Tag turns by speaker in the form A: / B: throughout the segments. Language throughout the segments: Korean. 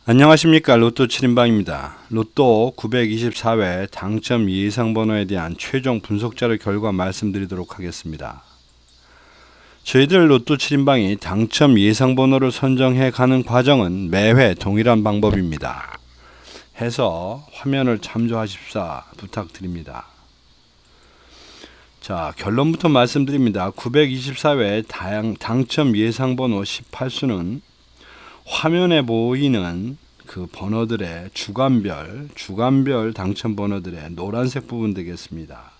A: 안녕하십니까. 로또 7인방입니다. 로또 924회 당첨 예상번호에 대한 최종 분석자료 결과 말씀드리도록 하겠습니다. 저희들 로또 7인방이 당첨 예상번호를 선정해 가는 과정은 매회 동일한 방법입니다. 해서 화면을 참조하십사 부탁드립니다. 자, 결론부터 말씀드립니다. 924회 당첨 예상번호 18수는 화면에 보이는 그 번호들의 주간별 당첨 번호들의 노란색 부분 되겠습니다.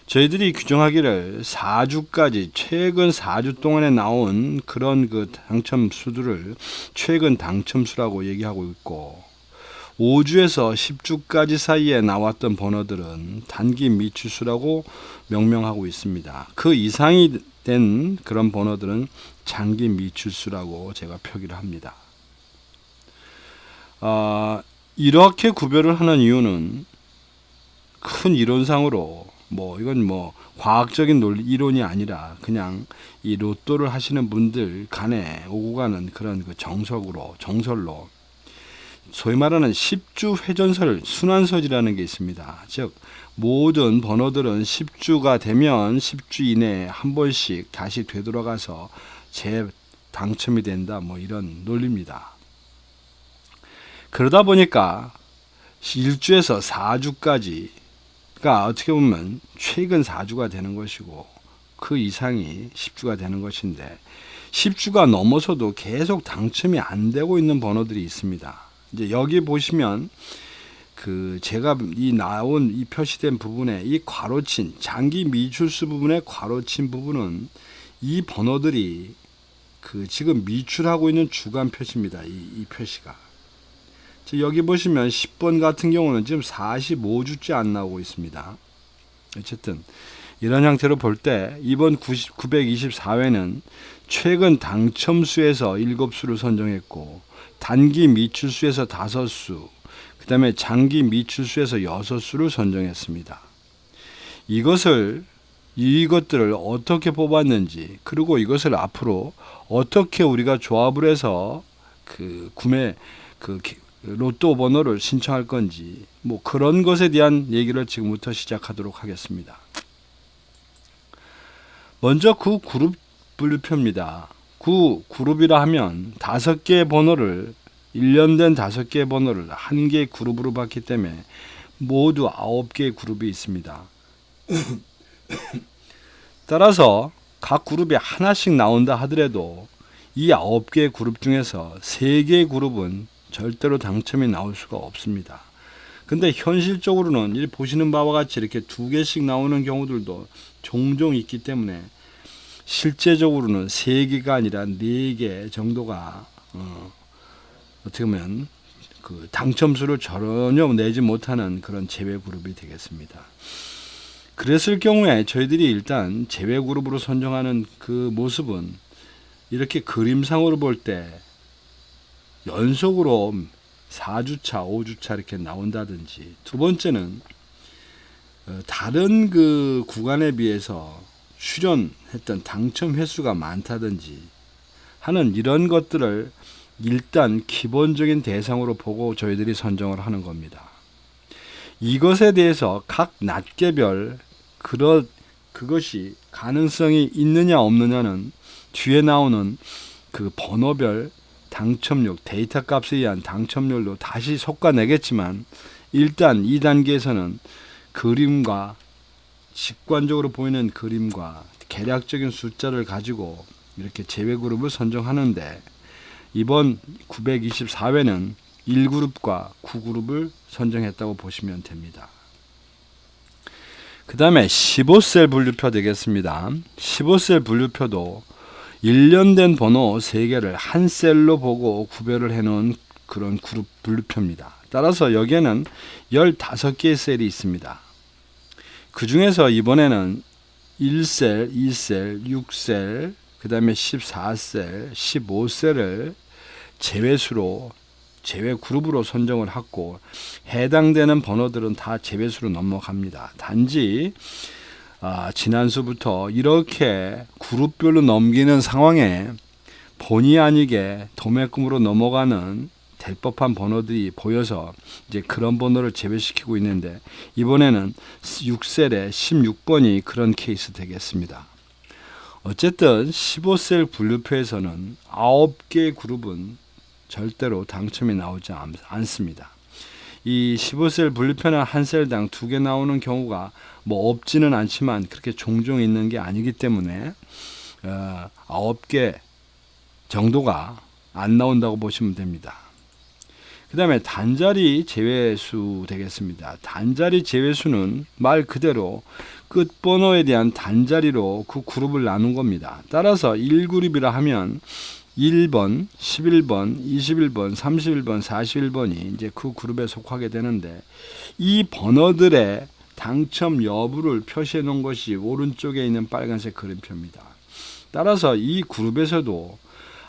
A: 저희들이 규정하기를 4주까지 최근 4주 동안에 나온 그런 그 당첨 수들을 최근 당첨수라고 얘기하고 있고, 5주에서 10주까지 사이에 나왔던 번호들은 단기 미추수라고 명명하고 있습니다. 그 이상이 된 그런 번호들은 장기 미추수라고 제가 표기를 합니다. 이렇게 구별을 하는 이유는 큰 이론상으로 이건 과학적인 이론이 아니라 그냥 이 로또를 하시는 분들 간에 오고 가는 그런 그 정설로 소위 말하는 10주 회전설, 순환설이라는 게 있습니다. 즉 모든 번호들은 10주가 되면 10주 이내에 한 번씩 다시 되돌아가서 재당첨이 된다, 이런 논리입니다. 그러다 보니까 1주에서 4주까지가 어떻게 보면 최근 4주가 되는 것이고, 그 이상이 10주가 되는 것인데, 10주가 넘어서도 계속 당첨이 안 되고 있는 번호들이 있습니다. 이제 여기 보시면 제가 나온 이 표시된 부분에 이 괄호친 장기 미출수 부분에 괄호친 부분은 이 번호들이 지금 미출하고 있는 주간 표시입니다. 이 표시가. 여기 보시면 10번 같은 경우는 지금 45주째 안 나오고 있습니다. 어쨌든 이런 형태로 볼 때 이번 924회는 최근 당첨수에서 7수를 선정했고, 단기 미출수에서 5수, 그 다음에 장기 미출수에서 6수를 선정했습니다. 이것들을 어떻게 뽑았는지, 그리고 이것을 앞으로 어떻게 우리가 조합을 해서 로또 번호를 신청할 건지, 그런 것에 대한 얘기를 지금부터 시작하도록 하겠습니다. 먼저 그룹 분류표입니다. 그룹이라 하면 5개의 번호를, 일련된 5개의 번호를 한 개의 그룹으로 봤기 때문에 모두 9개의 그룹이 있습니다. 따라서 각 그룹이 하나씩 나온다 하더라도 이 9개의 그룹 중에서 3개의 그룹은 절대로 당첨이 나올 수가 없습니다. 근데 현실적으로는 이 보시는 바와 같이 이렇게 2개씩 나오는 경우들도 종종 있기 때문에 실제적으로는 3개가 아니라 4개 정도가 어떻게 보면 당첨수를 전혀 내지 못하는 그런 제외 그룹이 되겠습니다. 그랬을 경우에 저희들이 일단 제외 그룹으로 선정하는 그 모습은 이렇게 그림상으로 볼 때 연속으로 4주차, 5주차 이렇게 나온다든지, 두 번째는 다른 그 구간에 비해서 출연했던 당첨 횟수가 많다든지 하는 이런 것들을 일단 기본적인 대상으로 보고 저희들이 선정을 하는 겁니다. 이것에 대해서 각 낱개별 그것이 가능성이 있느냐 없느냐는 뒤에 나오는 그 번호별 당첨률, 데이터 값에 의한 당첨률로 다시 솎아내겠지만, 일단 2단계에서는 그림과 직관적으로 보이는 그림과 계략적인 숫자를 가지고 이렇게 제외 그룹을 선정하는데, 이번 924회는 1그룹과 9그룹을 선정했다고 보시면 됩니다. 그 다음에 15셀 분류표 되겠습니다. 15셀 분류표도 일련된 번호 3개를 한 셀로 보고 구별을 해놓은 그런 그룹 분류표입니다. 따라서 여기에는 15개의 셀이 있습니다. 그 중에서 이번에는 1셀, 2셀, 6셀, 그 다음에 14셀, 15셀을 제외 그룹으로 선정을 하고, 해당되는 번호들은 다 제외수로 넘어갑니다. 단지 지난수부터 이렇게 그룹별로 넘기는 상황에 본의 아니게 도매금으로 넘어가는 될 법한 번호들이 보여서 이제 그런 번호를 제외시키고 있는데, 이번에는 6셀에 16번이 그런 케이스 되겠습니다. 어쨌든 15셀 분류표에서는 9개의 그룹은 절대로 당첨이 나오지 않습니다. 이 15셀 분류표는 한 셀당 2개 나오는 경우가 뭐 없지는 않지만 그렇게 종종 있는 게 아니기 때문에 9개 정도가 안 나온다고 보시면 됩니다. 그 다음에 단자리 제외수 되겠습니다. 단자리 제외수는 말 그대로 끝번호에 대한 단자리로 그 그룹을 나눈 겁니다. 따라서 1그룹이라 하면 1번, 11번, 21번, 31번, 41번이 이제 그 그룹에 속하게 되는데, 이 번호들의 당첨 여부를 표시해 놓은 것이 오른쪽에 있는 빨간색 그림표입니다. 따라서 이 그룹에서도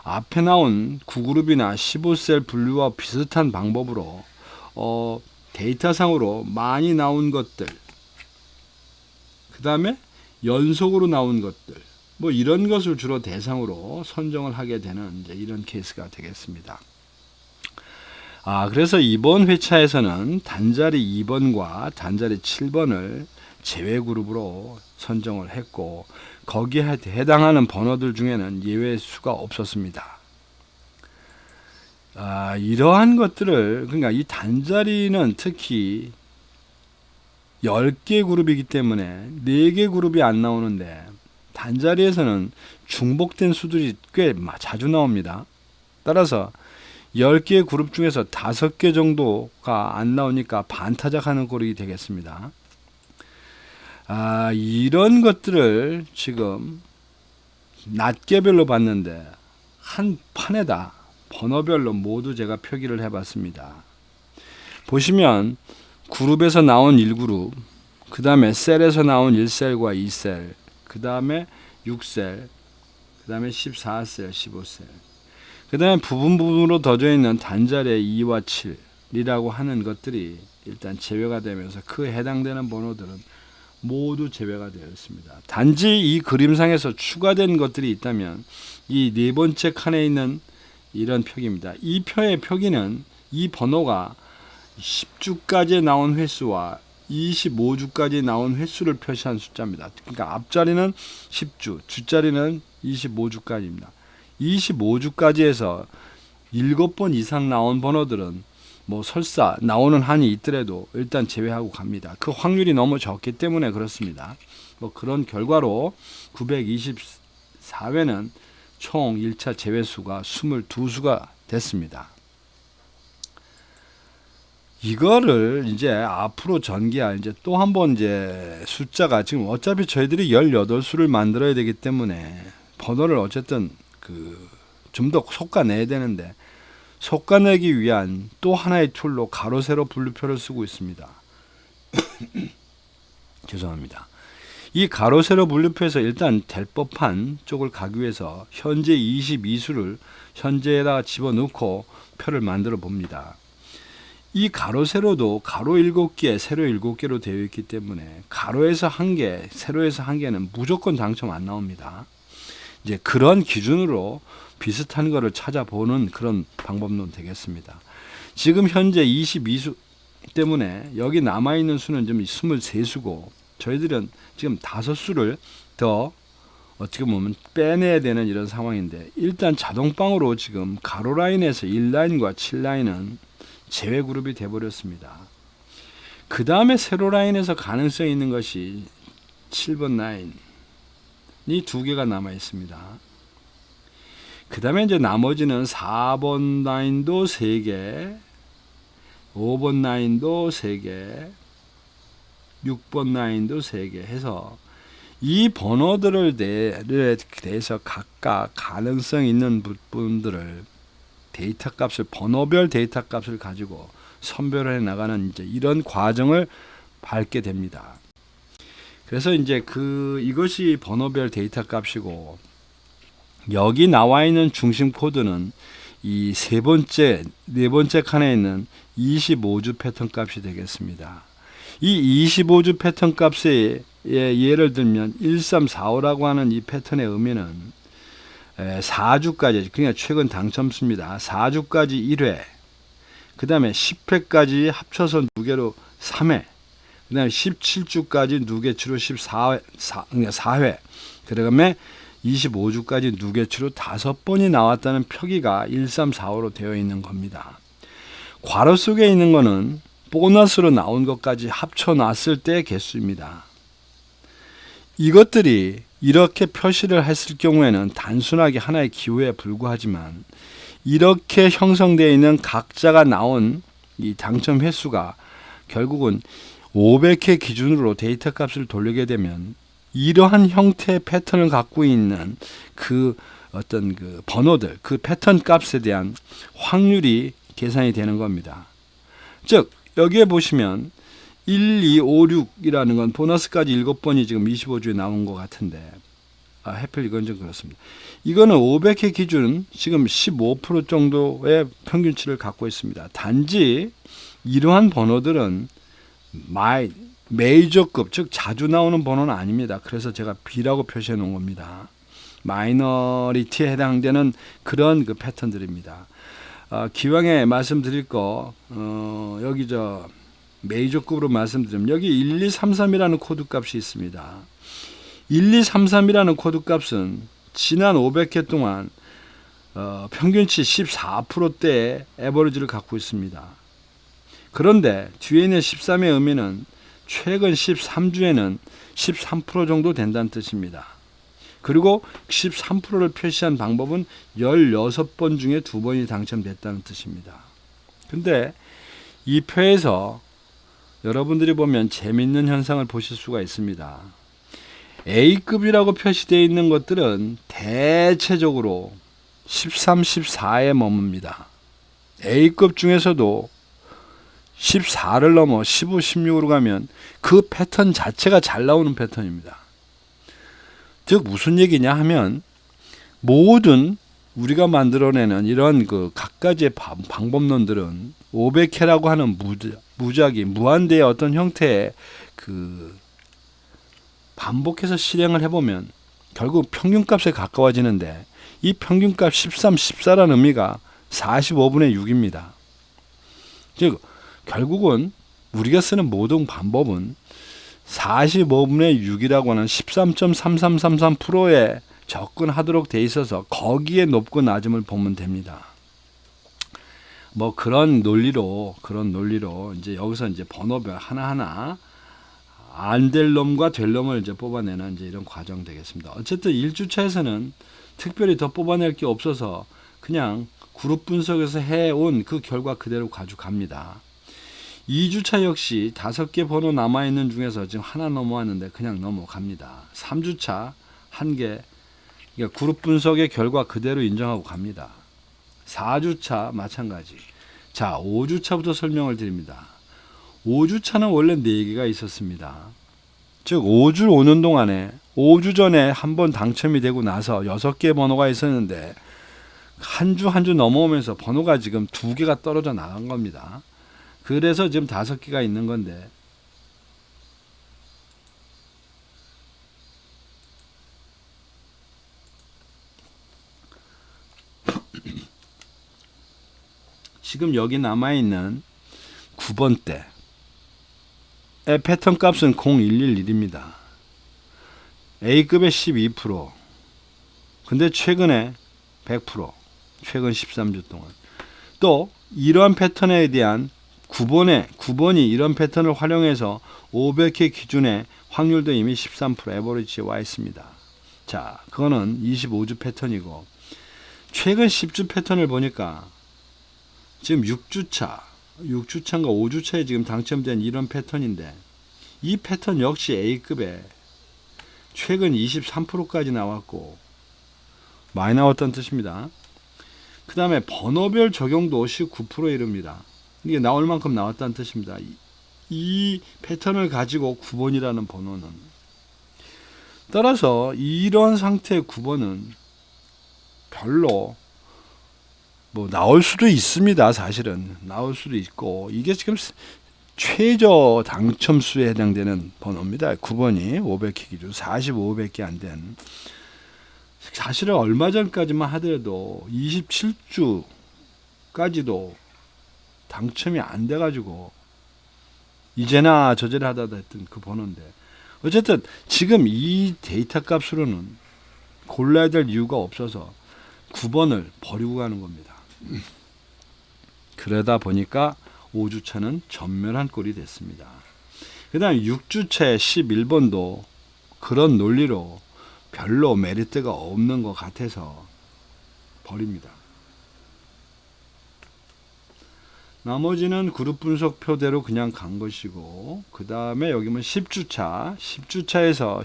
A: 앞에 나온 9그룹이나 15셀 분류와 비슷한 방법으로 데이터상으로 많이 나온 것들, 그 다음에 연속으로 나온 것들, 뭐 이런 것을 주로 대상으로 선정을 하게 되는 이제 이런 케이스가 되겠습니다. 그래서 이번 회차에서는 단자리 2번과 단자리 7번을 제외 그룹으로 선정을 했고, 거기에 해당하는 번호들 중에는 예외 수가 없었습니다. 이러한 것들을, 그러니까 이 단자리는 특히 10개 그룹이기 때문에 4개 그룹이 안 나오는데, 단자리에서는 중복된 수들이 꽤 자주 나옵니다. 따라서 10개의 그룹 중에서 5개 정도가 안 나오니까 반타작하는 꼴이 되겠습니다. 이런 것들을 지금 낱개별로 봤는데 한 판에다 번호별로 모두 제가 표기를 해봤습니다. 보시면 그룹에서 나온 1그룹, 그 다음에 셀에서 나온 1셀과 2셀, 그 다음에 6셀, 그 다음에 14셀, 15셀, 그 다음에 부분으로 더져 있는 단자리 2와 7이라고 하는 것들이 일단 제외가 되면서 그 해당되는 번호들은 모두 제외가 되어 있습니다. 단지 이 그림상에서 추가된 것들이 있다면 이 네 번째 칸에 있는 이런 표기입니다. 이 표의 표기는 이 번호가 10주까지 나온 횟수와 25주까지 나온 횟수를 표시한 숫자입니다. 그러니까 앞자리는 10주, 주자리는 25주까지입니다. 25주까지 해서 7번 이상 나온 번호들은 뭐 설사 나오는 한이 있더라도 일단 제외하고 갑니다. 그 확률이 너무 적기 때문에 그렇습니다. 뭐 그런 결과로 924회는 총 1차 제외수가 22수가 됐습니다. 이거를 이제 앞으로 전개할 이제 또 한 번 이제 숫자가 지금 어차피 저희들이 18수를 만들어야 되기 때문에 번호를 어쨌든 좀 더 솎아내야 되는데, 솎아내기 위한 또 하나의 툴로 가로 세로 분류표를 쓰고 있습니다. 죄송합니다. 이 가로 세로 분류표에서 일단 될 법한 쪽을 가기 위해서 현재 22수를 현재에다가 집어넣고 표를 만들어 봅니다. 이 가로 세로도 가로 7개, 세로 7개로 되어 있기 때문에 가로에서 1개, 세로에서 1개는 무조건 당첨 안 나옵니다. 이제 그런 기준으로 비슷한 거를 찾아보는 그런 방법론 되겠습니다. 지금 현재 22수 때문에 여기 남아있는 수는 좀 23수고, 저희들은 지금 5수를 더 어떻게 보면 빼내야 되는 이런 상황인데, 일단 자동방으로 지금 가로 라인에서 1라인과 7라인은 제외 그룹이 되어버렸습니다. 그 다음에 세로 라인에서 가능성이 있는 것이 7번 라인이 2개가 남아 있습니다. 그 다음에 이제 나머지는 4번 라인도 3개, 5번 라인도 3개, 6번 라인도 3개 해서 이 번호들을 대해서 각각 가능성 있는 부분들을 데이터 값을, 번호별 데이터 값을 가지고 선별해 나가는 이제 이런 과정을 밟게 됩니다. 그래서 이제 이것이 번호별 데이터 값이고, 여기 나와 있는 중심 코드는 이 네 번째 칸에 있는 25주 패턴 값이 되겠습니다. 이 25주 패턴 값의 예를 들면 1345라고 하는 이 패턴의 의미는 4주까지, 그러니까 최근 당첨수입니다. 4주까지 1회, 그 다음에 10회까지 합쳐서 2개로 3회, 그 다음에 17주까지 2개치로 4회, 그 다음에 25주까지 2개치로 5번이 나왔다는 표기가 1345로 되어 있는 겁니다. 괄호 속에 있는 거는 보너스로 나온 것까지 합쳐놨을 때의 개수입니다. 이것들이 이렇게 표시를 했을 경우에는 단순하게 하나의 기호에 불과하지만 이렇게 형성되어 있는 각자가 나온 이 당첨 횟수가 결국은 500회 기준으로 데이터 값을 돌리게 되면 이러한 형태의 패턴을 갖고 있는 그 어떤 그 번호들, 그 패턴 값에 대한 확률이 계산이 되는 겁니다. 즉 여기에 보시면 1, 2, 5, 6이라는 건 보너스까지 7번이 지금 25주에 나온 것 같은데 해필 이건 좀 그렇습니다. 이거는 500회 기준 지금 15% 정도의 평균치를 갖고 있습니다. 단지 이러한 번호들은 메이저급, 즉 자주 나오는 번호는 아닙니다. 그래서 제가 B라고 표시해 놓은 겁니다. 마이너리티에 해당되는 그런 그 패턴들입니다. 기왕에 말씀드릴 거 여기 메이저급으로 말씀드리면 여기 1233이라는 코드 값이 있습니다. 1233이라는 코드 값은 지난 500회 동안 평균치 14%대의 에버리지를 갖고 있습니다. 그런데 뒤에 있는 13의 의미는 최근 13주에는 13% 정도 된다는 뜻입니다. 그리고 13%를 표시한 방법은 16번 중에 2번이 당첨됐다는 뜻입니다. 근데 이 표에서 여러분들이 보면 재미있는 현상을 보실 수가 있습니다. A급이라고 표시되어 있는 것들은 대체적으로 13, 14에 머뭅니다. A급 중에서도 14를 넘어 15, 16으로 가면 그 패턴 자체가 잘 나오는 패턴입니다. 즉 무슨 얘기냐 하면 모든 우리가 만들어내는 이런 그 각가지의 방법론들은 500회라고 하는 무작위, 무한대의 어떤 형태의 그 반복해서 실행을 해보면 결국 평균값에 가까워지는데 이 평균값 13, 14라는 의미가 45분의 6입니다. 즉 결국은 우리가 쓰는 모든 방법은 45분의 6이라고 하는 13.3333%에 접근하도록 돼 있어서 거기에 높고 낮음을 보면 됩니다. 뭐 그런 논리로 이제 여기서 이제 번호별 하나하나 안 될 놈과 될 놈을 이제 뽑아내는 이제 이런 과정 되겠습니다. 어쨌든 1주차에서는 특별히 더 뽑아낼 게 없어서 그냥 그룹 분석에서 해온 그 결과 그대로 가져갑니다. 2주차 역시 5개 번호 남아있는 중에서 지금 하나 넘어왔는데 그냥 넘어갑니다. 3주차 1개, 그러니까 그룹 분석의 결과 그대로 인정하고 갑니다. 4주차 마찬가지. 자, 5주차부터 설명을 드립니다. 5주차는 원래 4개가 있었습니다. 즉 5주 오는 동안에 5주 전에 한번 당첨이 되고 나서 6개의 번호가 있었는데 한 주 한 주 넘어오면서 번호가 지금 2개가 떨어져 나간 겁니다. 그래서 지금 5개가 있는 건데 지금 여기 남아있는 9번대의 패턴 값은 0111입니다. A급의 12%, 근데 최근에 100%, 최근 13주 동안. 또 이러한 패턴에 대한 9번이 이런 패턴을 활용해서 500회 기준의 확률도 이미 13% 에버리지에 와 있습니다. 자, 그거는 25주 패턴이고 최근 10주 패턴을 보니까 지금 6주차인가 5주차에 지금 당첨된 이런 패턴인데 이 패턴 역시 A급에 최근 23%까지 나왔고 많이 나왔다는 뜻입니다. 그 다음에 번호별 적용도 19%에 이릅니다. 이게 나올 만큼 나왔다는 뜻입니다. 이 패턴을 가지고 9번이라는 번호는 따라서 이런 상태의 9번은 별로 뭐 나올 수도 있습니다. 사실은 나올 수도 있고 이게 지금 최저 당첨수에 해당되는 번호입니다. 9번이 500회 기준 45회밖에 안 된. 사실은 얼마 전까지만 하더라도 27주까지도 당첨이 안 돼가지고 이제나 저제나 하다 했던 그 번호인데, 어쨌든 지금 이 데이터 값으로는 골라야 될 이유가 없어서 9번을 버리고 가는 겁니다. 그러다 보니까 5주차는 전멸한 꼴이 됐습니다. 그 다음에 6주차의 11번도 그런 논리로 별로 메리트가 없는 것 같아서 버립니다. 나머지는 그룹 분석표대로 그냥 간 것이고, 그 다음에 여기 보면 10주차, 10주차에서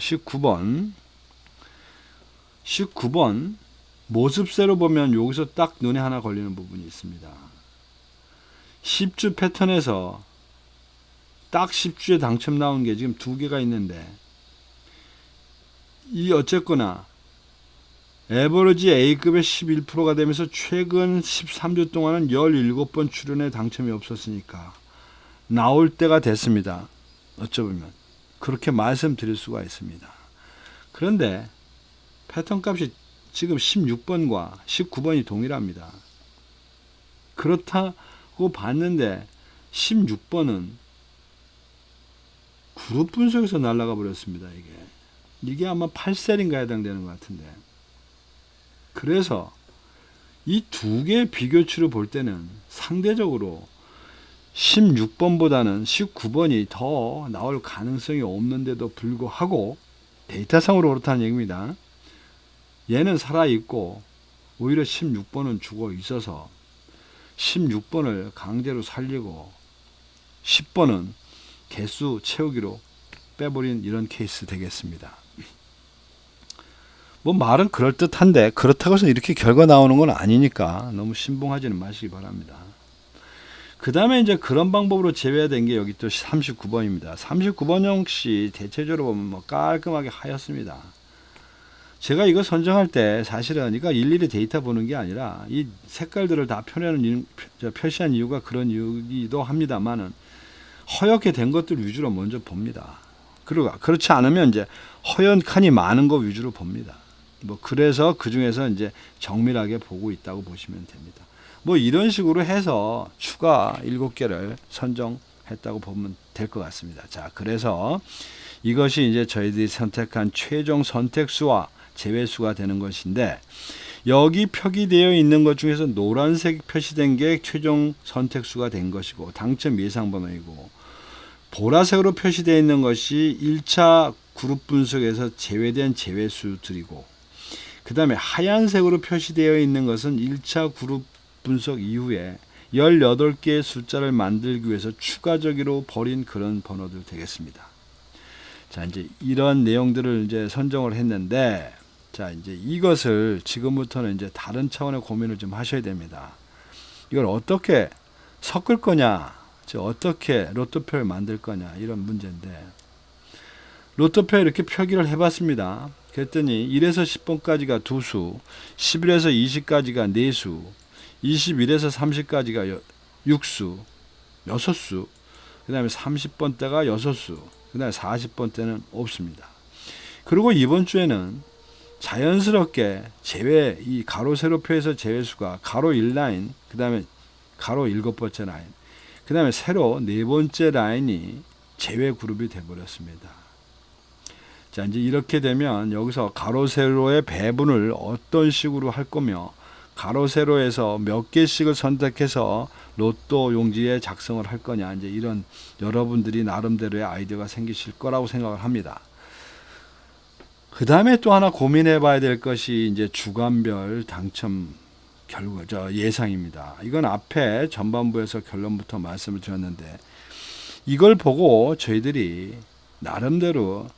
A: 19번 모습세로 보면 여기서 딱 눈에 하나 걸리는 부분이 있습니다. 10주 패턴에서 딱 10주에 당첨 나온 게 지금 두 개가 있는데, 이 어쨌거나 에버리지 A급의 11%가 되면서 최근 13주 동안은 17번 출연에 당첨이 없었으니까 나올 때가 됐습니다. 어쩌면 그렇게 말씀드릴 수가 있습니다. 그런데 패턴 값이 지금 16번과 19번이 동일합니다. 그렇다고 봤는데 16번은 그룹 분석에서 날아가 버렸습니다. 이게 아마 8셀인가 해당되는 것 같은데, 그래서 이 두 개의 비교치로 볼 때는 상대적으로 16번보다는 19번이 더 나올 가능성이 없는데도 불구하고 데이터상으로 그렇다는 얘기입니다. 얘는 살아있고 오히려 16번은 죽어 있어서 16번을 강제로 살리고 10번은 개수 채우기로 빼버린 이런 케이스 되겠습니다. 뭐 말은 그럴듯한데 그렇다고 해서 이렇게 결과 나오는 건 아니니까 너무 신봉하지는 마시기 바랍니다. 그 다음에 이제 그런 방법으로 제외된 게 여기 또 39번입니다. 39번 역시 대체적으로 보면 뭐 깔끔하게 하였습니다. 제가 이거 선정할 때 사실은 이거 일일이 데이터 보는 게 아니라 이 색깔들을 다 표시한 이유가 그런 이유이기도 합니다만은 허옇게 된 것들 위주로 먼저 봅니다. 그리고 그렇지 않으면 이제 허연 칸이 많은 거 위주로 봅니다. 뭐 그래서 그 중에서 이제 정밀하게 보고 있다고 보시면 됩니다. 뭐 이런 식으로 해서 추가 7개를 선정했다고 보면 될 것 같습니다. 자, 그래서 이것이 이제 저희들이 선택한 최종 선택수와 제외수가 되는 것인데, 여기 표기되어 있는 것 중에서 노란색 표시된 게 최종 선택수가 된 것이고 당첨 예상 번호이고, 보라색으로 표시되어 있는 것이 1차 그룹 분석에서 제외된 제외수들이고, 그 다음에 하얀색으로 표시되어 있는 것은 1차 그룹 분석 이후에 18개의 숫자를 만들기 위해서 추가적으로 버린 그런 번호들 되겠습니다. 자, 이제 이런 내용들을 이제 선정을 했는데, 자, 이제 이것을 지금부터는 이제 다른 차원의 고민을 좀 하셔야 됩니다. 이걸 어떻게 섞을 거냐, 어떻게 로또표를 만들 거냐, 이런 문제인데, 로또표에 이렇게 표기를 해봤습니다. 그랬더니 1에서 10번까지가 2수, 11에서 20까지가 4수, 21에서 30까지가 6수, 6수, 그 다음에 30번대가 6수, 그 다음에 40번대는 없습니다. 그리고 이번 주에는 자연스럽게 이 가로 세로표에서 제외수가 가로 1라인, 그 다음에 가로 7번째 라인, 그 다음에 세로 4번째 라인이 제외 그룹이 되어버렸습니다. 자, 이제 이렇게 되면 여기서 가로 세로의 배분을 어떤 식으로 할 거며, 가로 세로에서 몇 개씩을 선택해서 로또 용지에 작성을 할 거냐, 이제 이런 여러분들이 나름대로의 아이디어가 생기실 거라고 생각을 합니다. 그 다음에 또 하나 고민해 봐야 될 것이 이제 주간별 당첨 예상입니다. 이건 앞에 전반부에서 결론부터 말씀을 드렸는데, 이걸 보고 저희들이 나름대로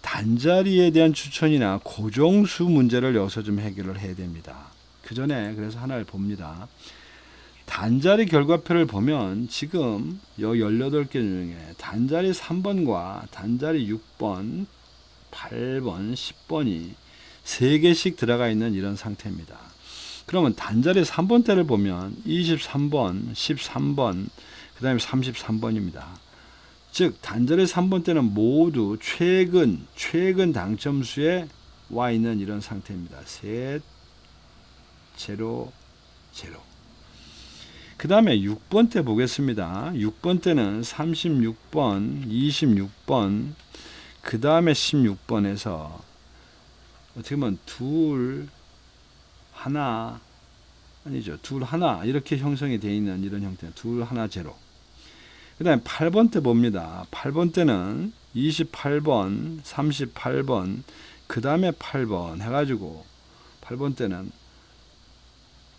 A: 단자리에 대한 추천이나 고정수 문제를 여기서 좀 해결을 해야 됩니다. 그 전에 그래서 하나를 봅니다. 단자리 결과표를 보면 지금 이 18개 중에 단자리 3번과 단자리 6번, 8번, 10번이 3개씩 들어가 있는 이런 상태입니다. 그러면 단자리 3번대를 보면 23번, 13번, 그 다음에 33번입니다. 즉 단자리 3번대는 모두 최근 당첨수에 와 있는 이런 상태입니다. 셋, 제로, 제로. 그 다음에 6번 때 보겠습니다. 6번 때는 36번, 26번, 그 다음에 16번에서 어떻게 보면 둘, 하나, 아니죠. 둘, 하나 이렇게 형성이 되어 있는 이런 형태. 둘, 하나, 제로. 그 다음에 8번 때 봅니다. 8번 때는 28번, 38번, 그 다음에 8번 해가지고 8번 때는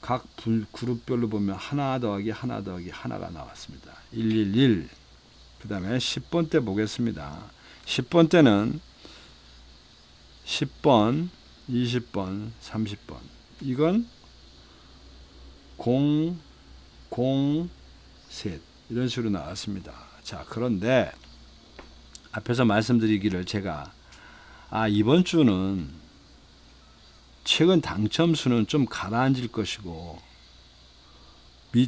A: 각 그룹별로 보면 하나 더하기 하나 더하기 하나가 나왔습니다. 111. 그 다음에 10번 때 보겠습니다. 10번 때는 10번, 20번, 30번. 이건 0, 0, 셋. 이런 식으로 나왔습니다. 자, 그런데 앞에서 말씀드리기를 제가 이번 주는 최근 당첨수는 좀 가라앉을 것이고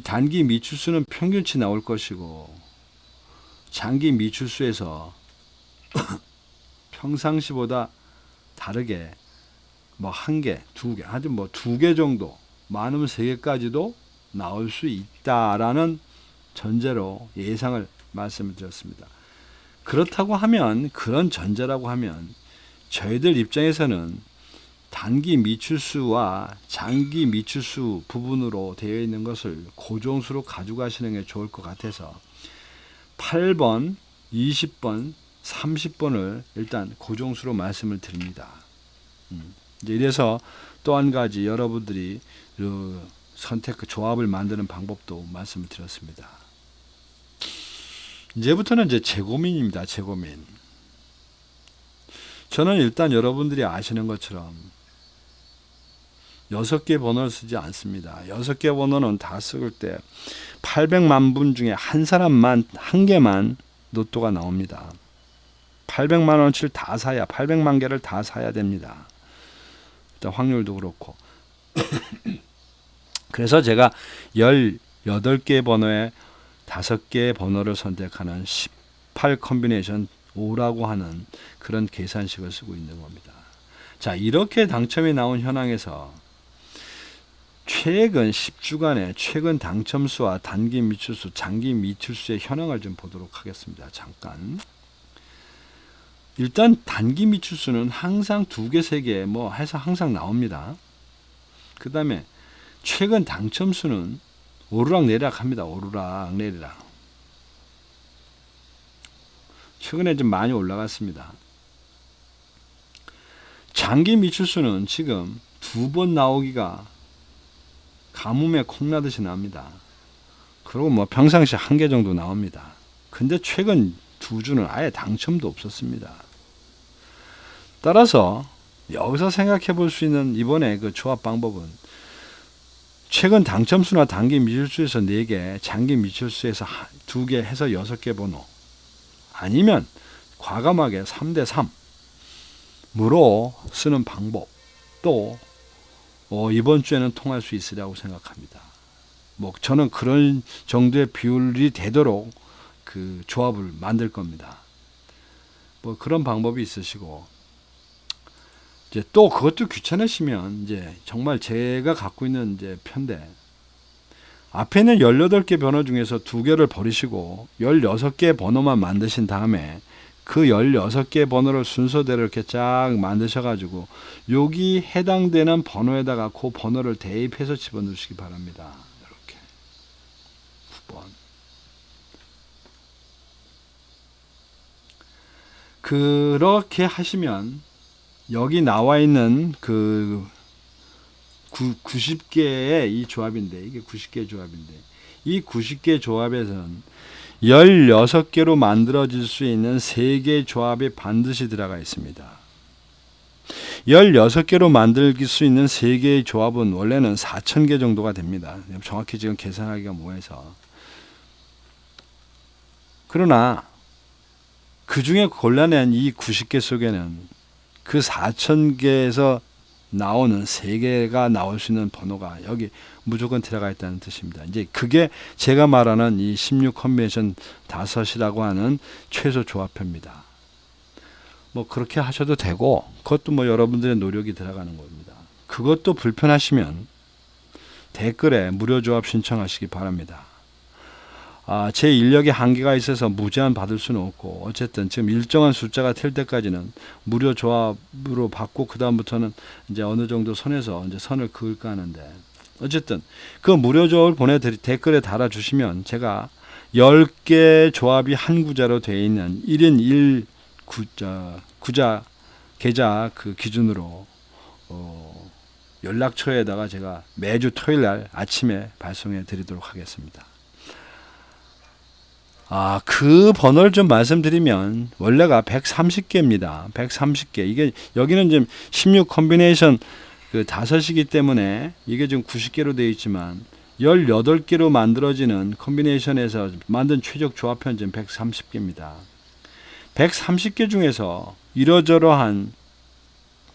A: 단기 미추수는 평균치 나올 것이고 장기 미추수에서 평상시보다 다르게 뭐 한 개, 두 개, 하여튼 뭐 두 개 정도, 많으면 세 개까지도 나올 수 있다라는 전제로 예상을 말씀을 드렸습니다. 그렇다고 하면, 그런 전제라고 하면 저희들 입장에서는 단기 미추수와 장기 미추수 부분으로 되어 있는 것을 고정수로 가져가시는 게 좋을 것 같아서 8번, 20번, 30번을 일단 고정수로 말씀을 드립니다. 이제 이래서 또 한 가지 여러분들이 선택 조합을 만드는 방법도 말씀을 드렸습니다. 이제부터는 이제 제 고민입니다. 제 고민. 저는 일단 여러분들이 아시는 것처럼 6개 번호를 쓰지 않습니다. 6개 번호는 다 쓸 때 800만 분 중에 한 사람만, 한 개만 로또가 나옵니다. 800만 원치를 다 사야, 800만 개를 다 사야 됩니다. 일단 확률도 그렇고. 그래서 제가 18개 번호에 5개의 번호를 선택하는 18 컨비네이션 5라고 하는 그런 계산식을 쓰고 있는 겁니다. 자, 이렇게 당첨이 나온 현황에서 최근 10주간의 최근 당첨수와 단기 미추수, 장기 미추수의 현황을 좀 보도록 하겠습니다. 잠깐. 일단 단기 미추수는 항상 2개, 3개 뭐 해서 항상 나옵니다. 그 다음에 최근 당첨수는 오르락내리락 합니다. 오르락내리락. 최근에 좀 많이 올라갔습니다. 장기 미추수는 지금 2번 나오기가 가뭄에 콩나듯이 나옵니다. 그리고 뭐 평상시 1개 정도 나옵니다. 근데 최근 2주는 아예 당첨도 없었습니다. 따라서 여기서 생각해 볼 수 있는 이번에 그 조합 방법은 최근 당첨수나 단기 미추수에서 4개, 장기 미추수에서 2개 해서 6개 번호, 아니면 과감하게 3대 3으로 쓰는 방법도 이번 주에는 통할 수 있으리라고 생각합니다. 뭐 저는 그런 정도의 비율이 되도록 그 조합을 만들 겁니다. 뭐 그런 방법이 있으시고, 이제 또 그것도 귀찮으시면 이제 정말 제가 갖고 있는 이제 편대, 앞에 있는 18개 번호 중에서 2개를 버리시고 16개 번호만 만드신 다음에 그 16개 번호를 순서대로 이렇게 쫙 만드셔가지고 여기 해당되는 번호에다가 그 번호를 대입해서 집어넣으시기 바랍니다. 이렇게 9번. 그렇게 하시면 여기 나와 있는 그 90개의 이 조합인데, 이게 90개 조합인데, 이 90개 조합에서는 16개로 만들어질 수 있는 3개 조합이 반드시 들어가 있습니다. 16개로 만들 수 있는 3개의 조합은 원래는 4,000개 정도가 됩니다. 정확히 지금 계산하기가 뭐해서. 그러나 그 중에 골라낸 이 90개 속에는 그 4,000개에서 나오는 3개가 나올 수 있는 번호가 여기 무조건 들어가 있다는 뜻입니다. 이제 그게 제가 말하는 이 16 컨비네이션 5이라고 하는 최소 조합표입니다. 뭐 그렇게 하셔도 되고, 그것도 뭐 여러분들의 노력이 들어가는 겁니다. 그것도 불편하시면 댓글에 무료 조합 신청하시기 바랍니다. 제 인력에 한계가 있어서 무제한 받을 수는 없고, 어쨌든 지금 일정한 숫자가 될 때까지는 무료 조합으로 받고, 그 다음부터는 이제 어느 정도 선에서 이제 선을 그을까 하는데, 어쨌든 그 무료 조합을 댓글에 달아주시면 제가 10개 조합이 한 구자로 되어 있는 1인 1 구자 계좌 그 기준으로 연락처에다가 제가 매주 토요일 날 아침에 발송해 드리도록 하겠습니다. 그 번호를 좀 말씀드리면, 원래가 130개입니다. 130개. 이게, 여기는 지금 16 컴비네이션 그 5이기 때문에 이게 지금 90개로 되어 있지만, 18개로 만들어지는 컴비네이션에서 만든 최적 조합편 지금 130개입니다. 130개 중에서 이러저러한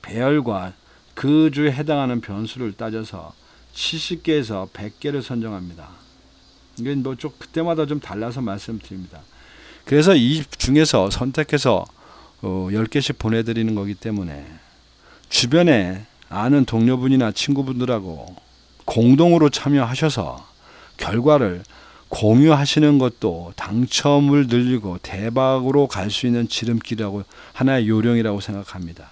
A: 배열과 그 주에 해당하는 변수를 따져서 70개에서 100개를 선정합니다. 이게 뭐 좀 그때마다 좀 달라서 말씀드립니다. 그래서 이 중에서 선택해서 10개씩 보내드리는 거기 때문에, 주변에 아는 동료분이나 친구분들하고 공동으로 참여하셔서 결과를 공유하시는 것도 당첨을 늘리고 대박으로 갈 수 있는 지름길이라고, 하나의 요령이라고 생각합니다.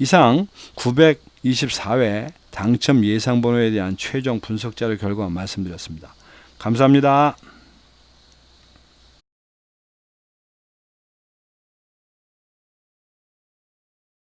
A: 이상 924회 당첨 예상번호에 대한 최종 분석자료 결과 말씀드렸습니다. 감사합니다.